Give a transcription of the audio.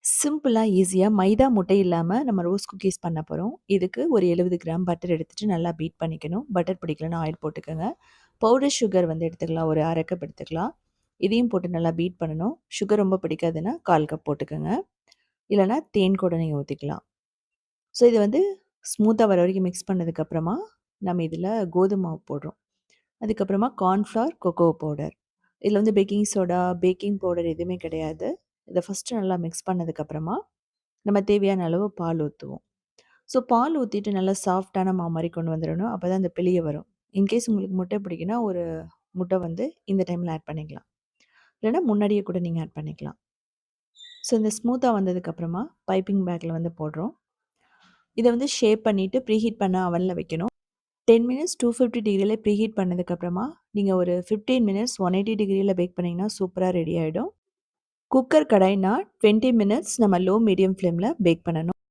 சிம்பிளா, ஈஸியா மைதா முட்டை இல்லாம நம்ம ரோஸ் குக்கீஸ் பண்ண போறோம். இதுக்கு ஒரு 70 கிராம் பட்டர் எடுத்துட்டு நல்லா பீட் பண்ணிக்கணும். பட்டர் பிடிக்கலன்னா ஆயில் போட்டுக்கங்க. பவுடர் சுகர் வந்து எடுத்துக்கலாம். ஒரு 1/2 கப் எடுத்துக்கலாம். இதையும் போட்டு நல்லா பீட் பண்ணணும். சுகர் ரொம்ப பிடிக்காதுன்னா 1/4 கப் போட்டுக்கங்க. இல்லன்னா தேன் கூட நீங்க ஊத்திக்கலாம். ஸோ இது வந்து ஸ்மூத்தா வர வரைக்கும் மிக்ஸ் பண்ணதுக்கப்புறமா, நம்ம இதில கோதும மாவு போடுறோம். அதுக்கப்புறமா கார்ன்ஃப்ளவர், கொக்கோ பவுடர். இதில வந்து பேக்கிங் சோடா, பேக்கிங் பவுடர் எதுவுமே கிடையாது. இத ஃபர்ஸ்ட்டு நல்லா மிக்ஸ் பண்ணதுக்கப்புறமா நம்ம தேவையான அளவு பால் ஊத்துவோம். ஸோ பால் ஊத்திட்டு நல்லா சாஃப்ட்டான மாவு மாரி கொண்டு வந்துரணும். அப்பதான் அந்த பிழிய வரும். இன்கேஸ் உங்களுக்கு முட்டை பிடிக்கும்னா, ஒரு முட்டை வந்து இந்த டைம்ல ஆட் பண்ணிக்கலாம். இல்லன்னா முன்னாடியே கூட நீங்க ஆட் பண்ணிக்கலாம். ஸோ இந்த ஸ்மூத்தா வந்ததுக்கப்புறமா பைப்பிங் பேக்ல வந்து போடுறோம். இத வந்து ஷேப் பண்ணிட்டு ப்ரீஹீட் பண்ண அவன்ல வைக்கணும். 10 மினிட்ஸ் 250 டிகிரில ப்ரீஹீட் பண்ணதுக்கப்புறமா, நீங்க ஒரு 15 மினிட்ஸ் 180 டிகிரில பேக் பண்ணீங்கன்னா சூப்பரா ரெடி ஆயிடும். குக்கர் கடாய்னா 20 மினிட்ஸ் நம்ம லோ மீடியம் ஃப்ளேம்ல பேக் பண்ணணும்.